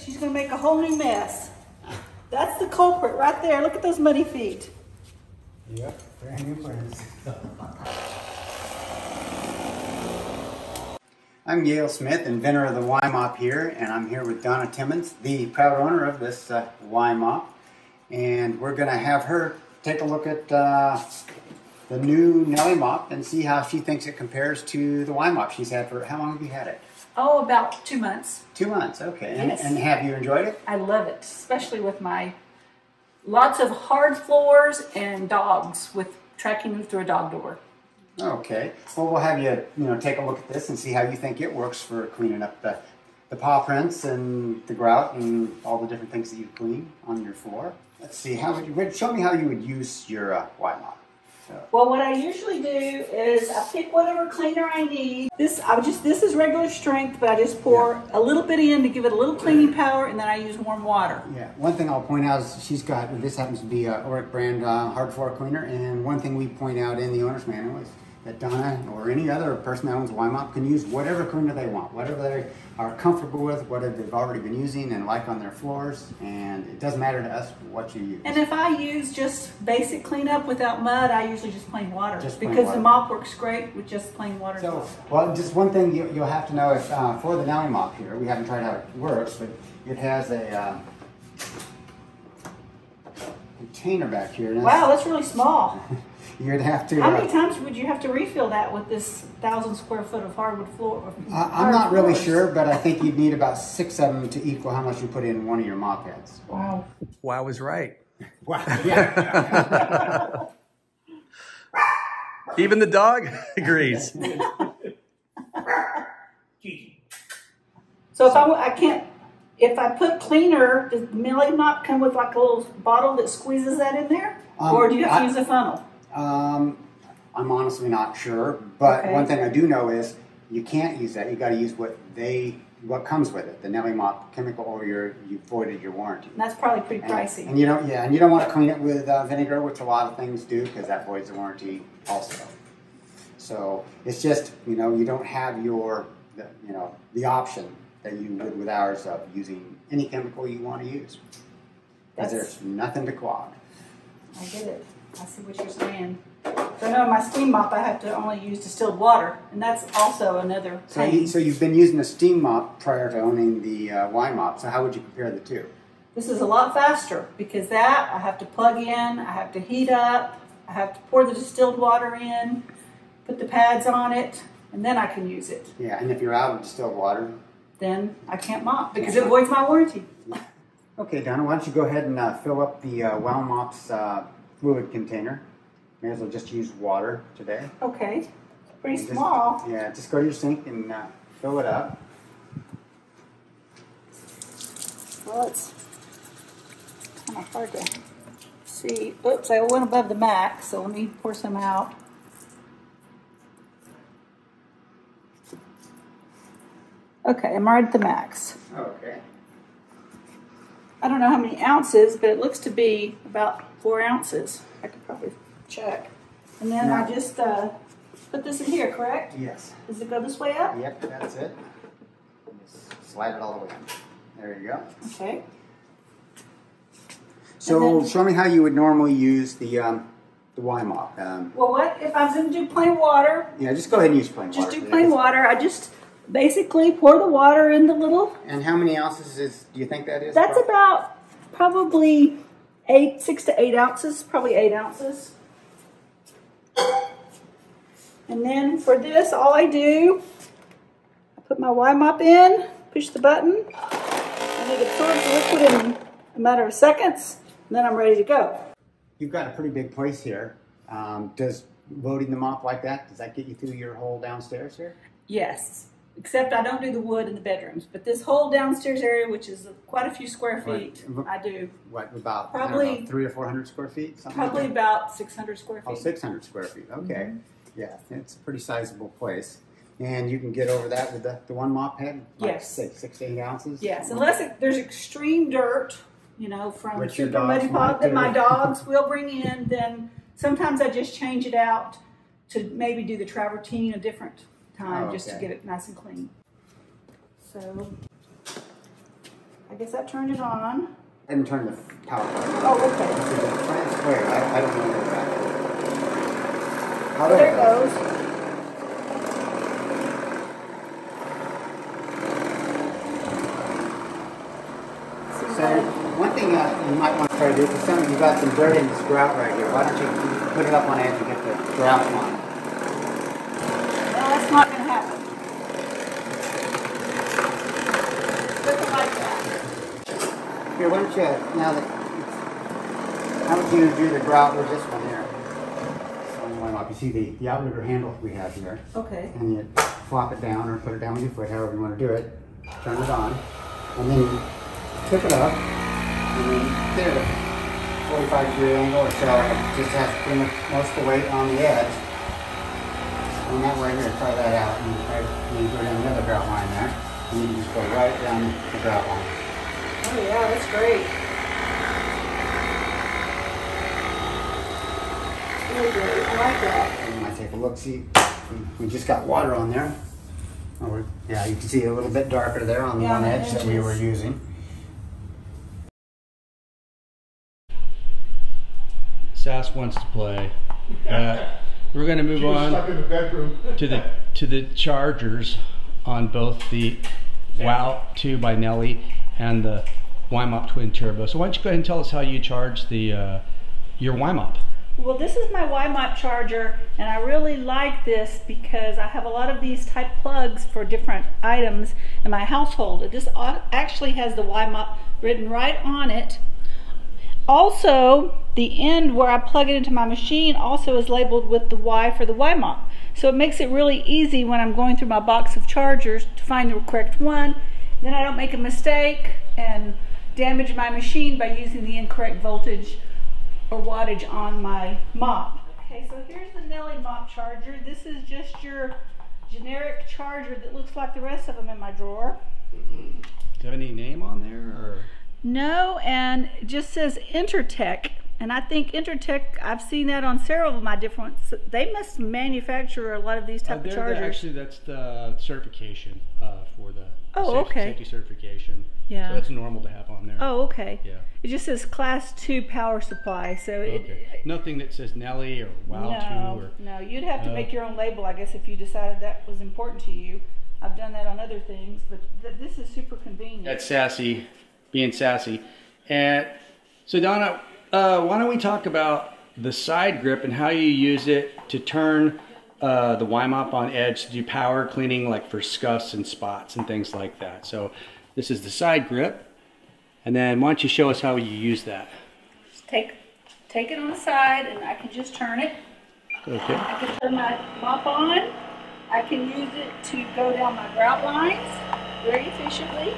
she's gonna make a whole new mess. That's the culprit right there. Look at those muddy feet. Yep, brand new friends. I'm Gail Smith, inventor of the YMOP here, and I'm here with Donna Timmons, the proud owner of this YMOP. And we're going to have her take a look at the new Nelly mop and see how she thinks it compares to the YMOP she's had for, how long have you had it? Oh, about 2 months. 2 months, okay. Yes. And have you enjoyed it? I love it, especially with my lots of hard floors and dogs, with tracking them through a dog door. Okay. Well, we'll have you, take a look at this and see how you think it works for cleaning up the paw prints and the grout and all the different things that you clean on your floor. Let's see. Show me how you would use your YMOP. Well, what I usually do is I pick whatever cleaner I need. This is regular strength, but I just pour a little bit in to give it a little cleaning power, and then I use warm water. Yeah. One thing I'll point out is this happens to be a Oric brand hard floor cleaner, and one thing we point out in the owner's manual is that Donna or any other person that owns a YMOP can use whatever cleaner they want, whatever they are comfortable with, whatever they've already been using and like on their floors, and it doesn't matter to us what you use. And if I use just basic cleanup without mud, I usually just plain water, because the mop works great with just plain water. So, well, just one thing you'll have to know is for the Nelly mop here, we haven't tried how it works, but it has a container back here. Wow, that's really small. You'd have to. How many times would you have to refill that with this 1,000 square foot of hardwood floor? I'm not really sure, but I think you'd need about 6 of them to equal how much you put in one of your mop heads. Wow. Well, I was right. Wow. Yeah. Even the dog agrees. So if I put cleaner, does the Nelly mop come with like a little bottle that squeezes that in there? Or do you have to use a funnel? I'm honestly not sure, but one thing I do know is you can't use that. You got to use what comes with it, the Nelly mop chemical, or you've voided your warranty. And that's probably pretty pricey. And you don't want to clean it with vinegar, which a lot of things do, because that voids the warranty also. So it's just you don't have the option that you would with ours of using any chemical you want to use, because there's nothing to clog. I get it. I see what you're saying. So I know in my steam mop I have to only use distilled water, and that's also another pain. So you've been using a steam mop prior to owning the YMOP, so how would you compare the two? This is a lot faster, because that I have to plug in, I have to heat up, I have to pour the distilled water in, put the pads on it, and then I can use it. Yeah, and if you're out of distilled water? Then I can't mop, because it voids my warranty. Okay, Donna, why don't you go ahead and fill up the YMOP's fluid container. May as well just use water today. Okay, it's pretty small. Yeah, just go to your sink and fill it up. Well, it's kind of hard to see. Oops, I went above the max, so let me pour some out. Okay, I'm right at the max. Okay. I don't know how many ounces, but it looks to be about 4 ounces. I could probably check. And then I just put this in here, correct? Yes. Does it go this way up? Yep, that's it. Just slide it all the way in. There you go. Okay. So show me how you would normally use the YMOP. Well, what if I was going to do plain water? Yeah, just go ahead and use plain water. Just do plain water. I just basically pour the water in the little. And how many ounces do you think that is? That's about probably 6 to 8 ounces, probably 8 ounces. And then for this, all I do, I put my YMOP in, push the button, and it absorbs the liquid in a matter of seconds, and then I'm ready to go. You've got a pretty big place here. Does loading the mop like that, does that get you through your whole downstairs here? Yes, except I don't do the wood in the bedrooms, but this whole downstairs area, which is quite a few square feet, I do. What, about probably 300 or 400 square feet? Probably like about 600 square feet. Oh, 600 square feet, okay. Yeah, it's a pretty sizable place. And you can get over that with the one mop head? Like yes. 6 to 8 ounces? Yes, unless there's extreme dirt, from which super muddy pot that my dogs will bring in, then sometimes I just change it out to maybe do the travertine a different time just to get it nice and clean. So I guess that turned it on. And turn the power on. Oh, okay. Wait, I don't know where that is. Oh, There it goes. So one thing you might want to try to do, because some of you got some dirt in this grout right here. Why don't you put it up on edge and get the grout on? No, that's not going to happen. Looking like that. Here, why don't you, now that, how would you do the grout with this one here? You see the outrigger handle we have here. Okay. And you flop it down or put it down with your foot, however you want to do it. Turn it on. And then you tip it up. And then get it at a 45-degree angle or so. It just has to put most of the weight on the edge. And that way, here, try that out. And you go down another grout line there. And you can just go right down the grout line. Oh yeah, that's great. Really great. I like that. You might take a look, see, we just got water on there. Oh, yeah, you can see a little bit darker there on the one edge that we were using. Sass wants to play. We're going to move on to the chargers on both the YMOP 2 by Nelly and the YMOP twin turbo. So why don't you go ahead and tell us how you charge the your YMOP? Well, this is my YMOP charger, and I really like this because I have a lot of these type plugs for different items in my household. This actually has the YMOP written right on it. Also, the end where I plug it into my machine also is labeled with the Y for the YMOP. So it makes it really easy when I'm going through my box of chargers to find the correct one. Then I don't make a mistake and damage my machine by using the incorrect voltage or wattage on my mop. Okay, so here's the Nelly mop charger. This is just your generic charger that looks like the rest of them in my drawer. Do you have any name on there? Or? No, and it just says Intertech. And I think Intertech, I've seen that on several of my different, they must manufacture a lot of these type of chargers. Actually, that's the certification for the safety certification. Yeah. So that's normal to have on there. Oh, okay. Yeah. It just says Class 2 power supply. So okay. Nothing that says Nelly or WOW 2 or... No, you'd have to make your own label, I guess, if you decided that was important to you. I've done that on other things, but this is super convenient. That's sassy, being sassy. And so Donna, why don't we talk about the side grip and how you use it to turn the YMOP on edge to do power cleaning, like for scuffs and spots and things like that. So this is the side grip. And then why don't you show us how you use that? Just take it on the side and I can just turn it. Okay. I can turn my mop on. I can use it to go down my grout lines very efficiently.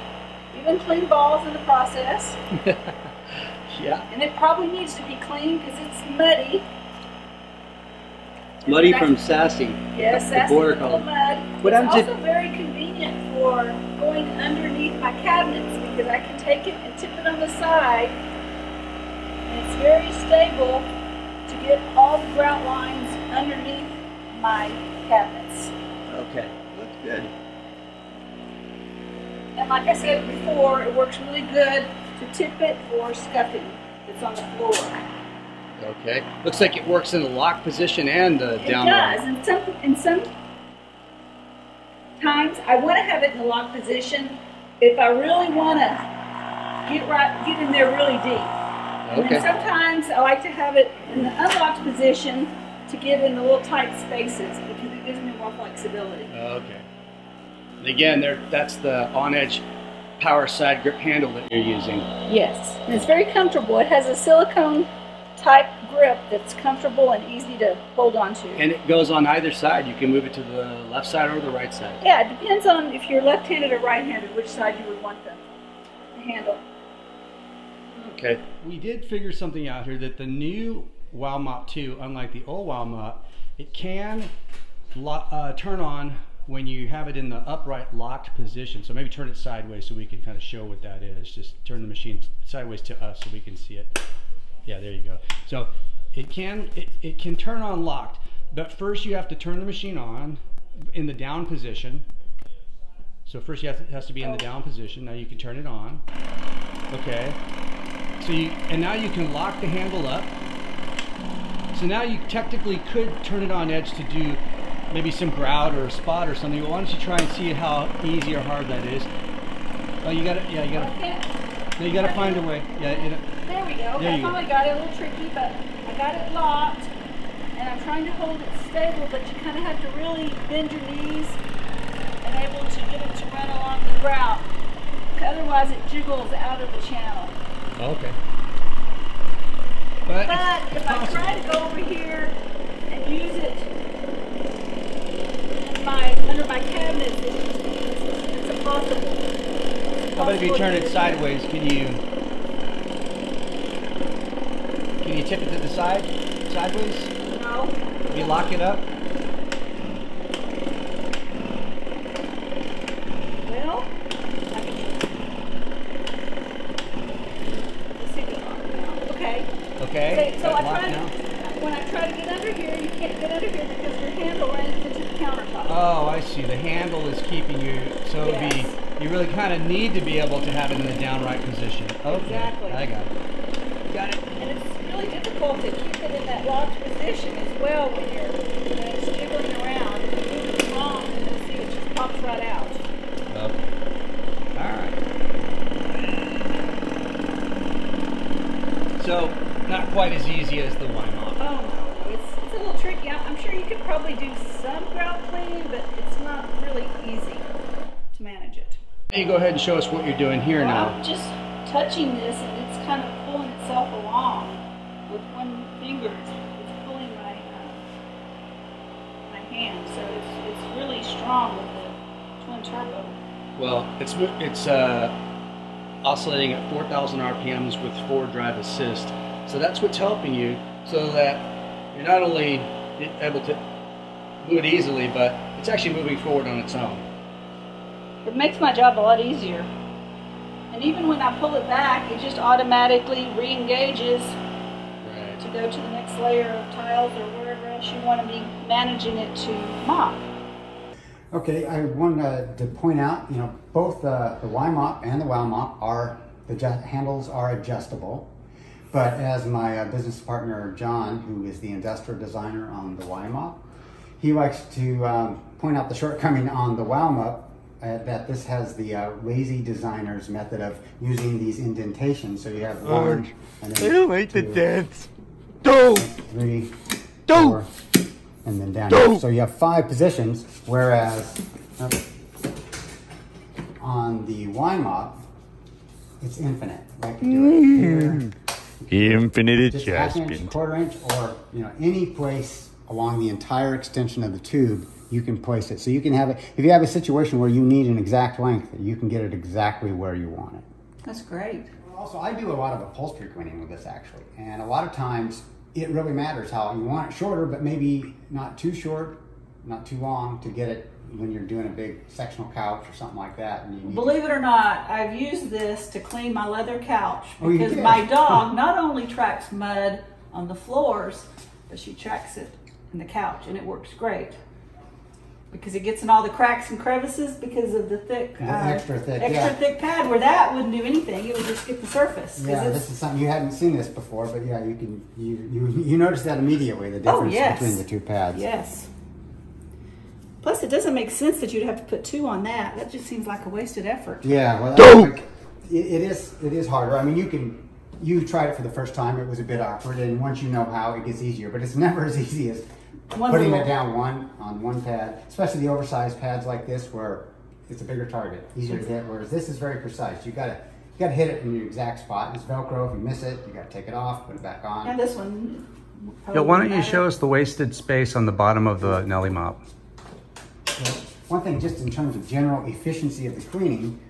Even clean balls in the process. Yeah. And it probably needs to be clean because it's muddy. Muddy from Sassy. Yes, Sassy border full of mud. What It's also very convenient for going underneath my cabinets because I can take it and tip it on the side. And it's very stable to get all the grout lines underneath my cabinets. Okay, that's good. And like I said before, it works really good to tip it for scuffing that's on the floor. Okay. Looks like it works in the lock position and the down. It does. And some times I want to have it in the lock position if I really want to get in there really deep. And then sometimes I like to have it in the unlocked position to get in the little tight spaces because it gives me more flexibility. Okay. And again, that's the on-edge power side grip handle that you're using. Yes, and it's very comfortable. It has a silicone type grip that's comfortable and easy to hold on to. And it goes on either side. You can move it to the left side or the right side. Yeah, it depends on if you're left-handed or right-handed, which side you would want the handle. Okay. We did figure something out here that the new YMOP 2, unlike the old YMOP, it can turn on when you have it in the upright locked position. So maybe turn it sideways so we can kind of show what that is. Just turn the machine sideways to us so we can see it. Yeah, there you go. So it can turn on locked, but first you have to turn the machine on in the down position, So first it has to be in the down position. Now you can turn it on. Okay. So now you can lock the handle up. So now you technically could turn it on edge to do maybe some grout or a spot or something. But why don't you try and see how easy or hard that is? Oh, you gotta find a way. Yeah. There we go. Okay, I finally got it. A little tricky, but I got it locked, and I'm trying to hold it stable. But you kind of have to really bend your knees and able to get it to run along the grout. Otherwise, it jiggles out of the channel. Okay. But if I try to go over here and use it under my cabinet, it's impossible. How about if you turn it sideways? Can you tip it to the side, sideways? No. Can you lock it up? Well, let's see if it's locked now. Okay. Okay. So when I try to get under here, you can't get under here because your handle runs into the countertop. Oh, I see. The handle is keeping you, so Yes. you really kind of need to be able to have it in the downright position. Okay. Exactly. I got it. Got it. And it's really difficult to keep it in that locked position as well when it's jiggling around. If you move it wrong, you see it just pops right out. Okay. All right. So, not quite as easy as the YMOP. Oh no, it's a little tricky. I'm sure you could probably do some grout cleaning, but it's not really easy to manage it. You go ahead and show us what you're doing here now. I'm just touching this, and it's kind of pulling itself along with one finger. It's pulling my hand, so it's really strong with the twin turbo. Well, it's oscillating at 4,000 RPMs with forward drive assist. So that's what's helping you, so that you're not only able to move it easily, but it's actually moving forward on its own. It makes my job a lot easier. And even when I pull it back, it just automatically re-engages to go to the next layer of tiles or wherever else you want to be managing it to mop. Okay, I wanted to point out, both the YMOP and the YMOP the handles are adjustable. But as my business partner, John, who is the industrial designer on the YMOP, he likes to point out the shortcoming on the YMOP, that this has the lazy designer's method of using these indentations. So you have one, and then I don't like the two, dance. 3, 4, and then down. So you have 5 positions, whereas on the YMOP, it's infinite. Like you do it here, Infinite just ½ inch, adjustment. quarter inch, or any place along the entire extension of the tube, you can place it. So you can have it, if you have a situation where you need an exact length, you can get it exactly where you want it. That's great. Also, I do a lot of upholstery cleaning with this actually, and a lot of times it really matters how you want it shorter, but maybe not too short, not too long, to get it when you're doing a big sectional couch or something like that. And you need Believe it or not, I've used this to clean my leather couch you because did? my dog not only tracks mud on the floors, but she tracks it in the couch, and it works great. Because it gets in all the cracks and crevices because of the thick, extra thick pad, where that wouldn't do anything. It would just get the surface. Yeah, this is something you hadn't seen this before, but yeah, you notice that immediately, the difference between the two pads. Yes. Plus, it doesn't make sense that you'd have to put 2 on that. That just seems like a wasted effort. Yeah, well, it is harder. I mean, you tried it for the first time, it was a bit awkward, and once you know how, it gets easier, but it's never as easy as putting it down on one pad, especially the oversized pads like this where it's a bigger target, easier to hit, whereas this is very precise. You gotta hit it in the exact spot. It's Velcro. If you miss it, you gotta take it off, put it back on. And this one. Yeah, why don't you show us the wasted space on the bottom of the Nelly mop? One thing, just in terms of general efficiency of the cleaning,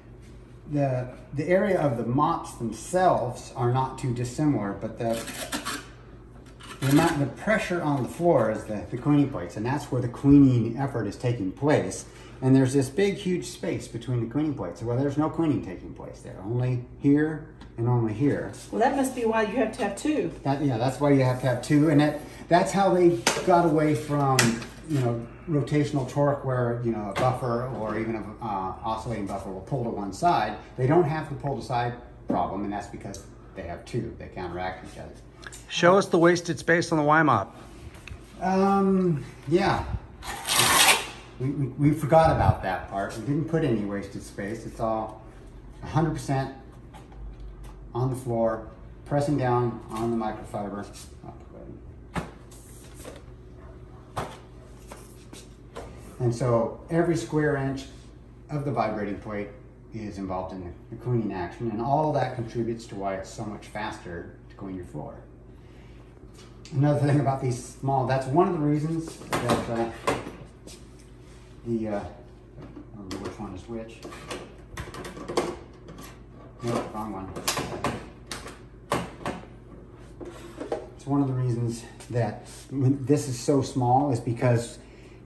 the area of the mops themselves are not too dissimilar, but the pressure on the floor is the cleaning plates, and that's where the cleaning effort is taking place. And there's this big, huge space between the cleaning plates. Well, there's no cleaning taking place there, only here and only here. Well, that must be why you have to have 2. That's why you have to have 2, and that's how they got away from, rotational torque where, you know, a buffer or even an oscillating buffer will pull to one side. They don't have the pull to side problem, and that's because they have two. They counteract each other. Show us the wasted space on the YMOP. Yeah. We forgot about that part. We didn't put any wasted space. It's all 100% on the floor, pressing down on the microfiber. And so every square inch of the vibrating plate is involved in the cleaning action, and all that contributes to why it's so much faster to clean your floor. Another thing about these small, that's one of the reasons that I don't know which one is which. No, wrong one. It's one of the reasons that this is so small is because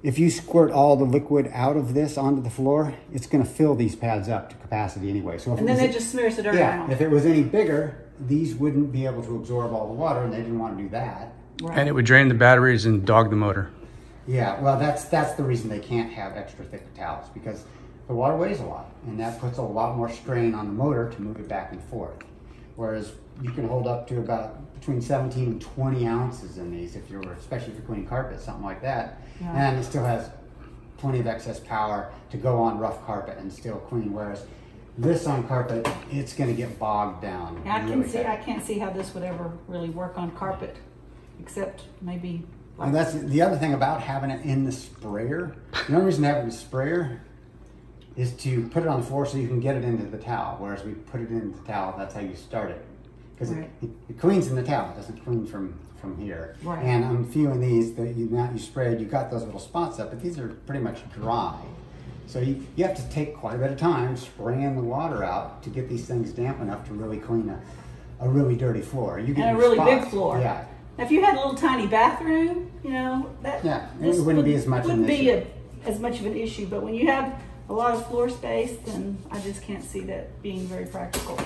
if you squirt all the liquid out of this onto the floor, it's going to fill these pads up to capacity anyway. So if And then it just smears it around. Yeah, if it was any bigger, these wouldn't be able to absorb all the water, and they didn't want to do that. Right. And it would drain the batteries and dog the motor. Yeah, well, that's the reason they can't have extra thick towels, because the water weighs a lot, and that puts a lot more strain on the motor to move it back and forth. Whereas you can hold up to about between 17 and 20 ounces in these, if you're, especially if you're cleaning carpet, something like that. Yeah. And it still has plenty of excess power to go on rough carpet and still clean. Whereas this on carpet, it's going to get bogged down. I can't see how this would ever really work on carpet, except maybe. And that's the other thing about having it in the sprayer. The only reason to have it in the sprayer is to put it on the floor so you can get it into the towel. Whereas we put it in the towel, that's how you start it. Because right. it cleans in the towel, it doesn't clean from here. Right. And I'm feeling these, that you sprayed, you got those little spots up, but these are pretty much dry. So you have to take quite a bit of time spraying the water out to get these things damp enough to really clean a really dirty floor. You get and a really spots. big floor. Yeah. Now, if you had a little tiny bathroom, you know, that it wouldn't be as much of an issue. as much of an issue. But when you have a lot of floor space, then I just can't see that being very practical.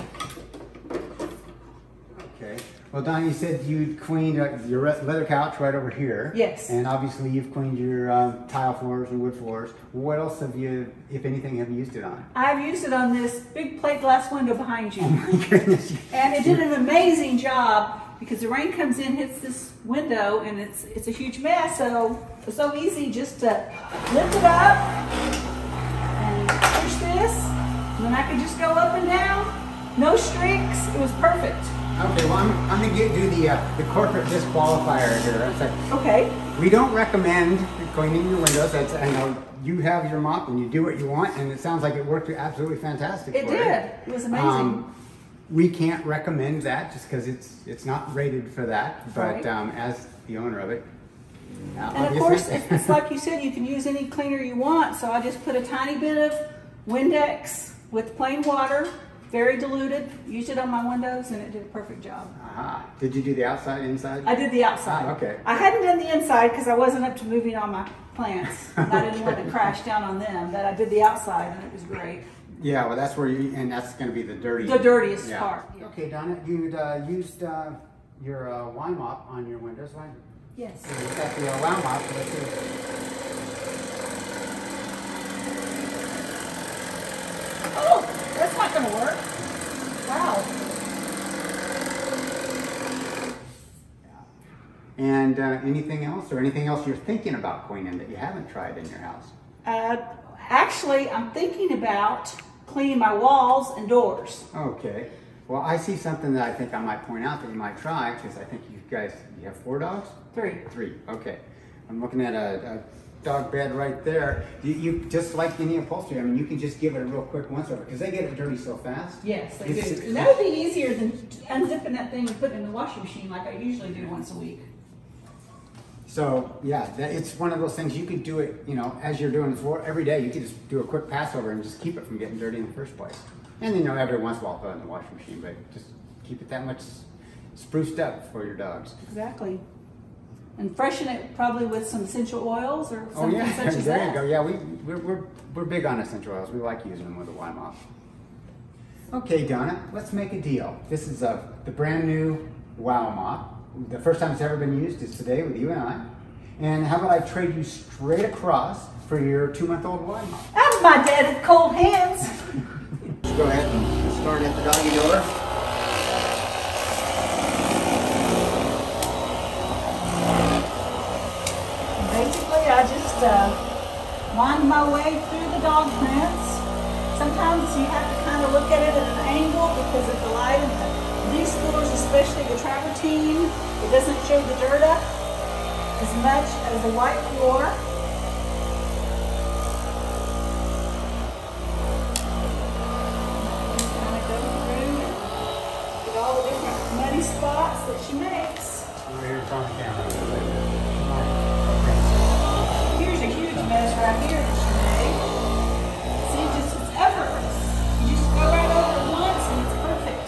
Okay. Well, Don, you said you cleaned your leather couch right over here. Yes. And obviously you've cleaned your tile floors and wood floors. What else have you, if anything, have you used it on? I've used it on this big plate glass window behind you. Oh my goodness. And it did an amazing job because the rain comes in, hits this window, and it's a huge mess. So it's so easy just to lift it up and push this, and then I could just go up and down. No streaks. It was perfect. Okay, well, I'm going to do the corporate disqualifier here. It's like, Okay. we don't recommend cleaning your windows. That's, I know you have your mop and you do what you want, and it sounds like it worked absolutely fantastic. It did. It was amazing. We can't recommend that just because it's not rated for that. But Right. as the owner of it, And of course, it's like you said, you can use any cleaner you want. So I just put a tiny bit of Windex with plain water, very diluted, used it on my windows, and it did a perfect job. Aha. Did you do the outside, inside? I did the outside. Okay. I hadn't done the inside because I wasn't up to moving all my plants. I didn't want to crash down on them, but I did the outside, and it was great. Yeah, well, that's where and that's going to be the dirtiest part. Yeah. Okay, Donna, you'd used your YMOP on your windows, right? Yes. So you've got the YMOP. So let's see. Oh, that's not going to work. Wow. And anything else, or anything else you're thinking about cleaning that you haven't tried in your house? Actually, I'm thinking about cleaning my walls and doors. Okay. Well, I see something that I think I might point out that you might try, because I think you have 4 dogs? 3. 3, okay. I'm looking at a dog bed right there. You just like any upholstery, I mean, you can just give it a real quick once over, because they get it dirty so fast. Yes, they do. And that would be easier than unzipping that thing and putting it in the washing machine like I usually do once a week. So, yeah, it's one of those things, you could do it, you know, as you're doing the floor every day, you could just do a quick pass over and just keep it from getting dirty in the first place. And then, you know, every once in a while put it in the washing machine, but just keep it that much spruced up for your dogs. Exactly. And freshen it probably with some essential oils or something such as there that. you go. Yeah, we're big on essential oils. We like using them with a YMOP. Okay, Donna, let's make a deal. This is the brand new YMOP. The first time it's ever been used is today with you and I. And how about I trade you straight across for your 2-month-old YMOP? Out of my dead cold hands. Let's go ahead and start at the doggy door. Basically, I just wind my way through the dog prints. Sometimes you have to kind of look at it at an angle because of the light. And these floors, especially the travertine, it doesn't show the dirt up as much as the white floor. Just kind of go through and get all the different muddy spots that she makes. Over here in front of the camera. Here's a huge mess right here that she made. See, just it's effortless. You just go right over it once and it's perfect.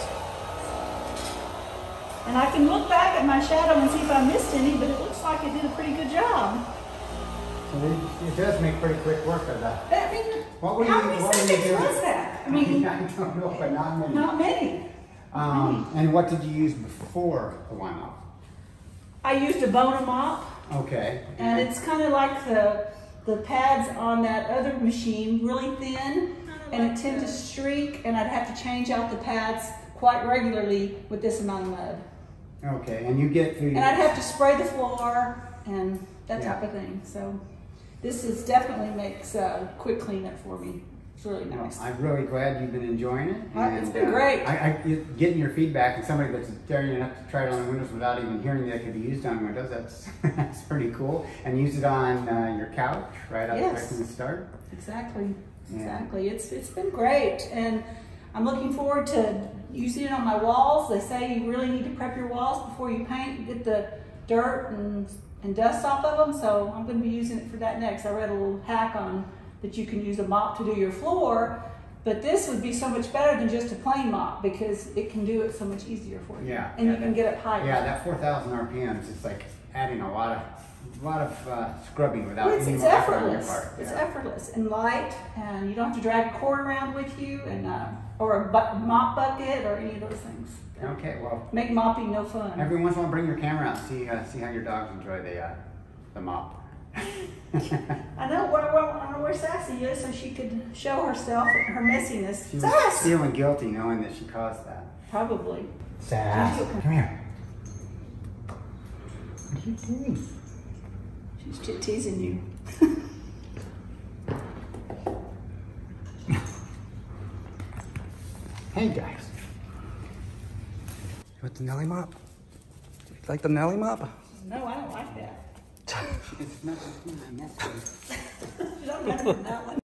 And I can look back at my shadow and see if I missed any, but it looks like it did a pretty good job. So it does make pretty quick work of that. I mean, What were how you- many what were you seconds doing? was that? I mean, I don't know, but not many. not many. And what did you use before the YMOP? I used a Bona mop, Okay. and it's kind of like the pads on that other machine, really thin, and it tends to streak, and I'd have to change out the pads quite regularly with this amount of mud. Okay, and you get through. And I'd have to spray the floor and that Yeah. type of thing. So this is definitely makes a quick cleanup for me. It's really nice. I'm really glad you've been enjoying it. It's been great. Getting your feedback and somebody that's daring enough to try it on the windows without even hearing that it could be used on windows, that's pretty cool. And use it on your couch right from the start. Exactly. Yeah. Exactly. It's been great, and I'm looking forward to using it on my walls. They say you really need to prep your walls before you paint, get the dirt and dust off of them. So I'm going to be using it for that next. I read a little hack on that you can use a mop to do your floor, but this would be so much better than just a plain mop because it can do it so much easier for you. Yeah. And you can get it higher. Yeah, that 4,000 RPMs is like adding a lot of scrubbing without Well, any it's more effort on your effortless. part. It's Yeah. effortless and light, and you don't have to drag a cord around with you, and or a mop bucket or any of those things. Okay, well, Make mopping no fun. every once in a while bring your camera out and see how your dogs enjoy the mop. I know where Sassy is, so she could show herself her messiness. She was Sass! feeling guilty knowing that she caused that. Probably. Sass, come here. What are you doing? She's teasing you. Hey guys. With the Nelly mop? You like the Nelly mop? No, I don't like that. It's not messy. You don't have that one.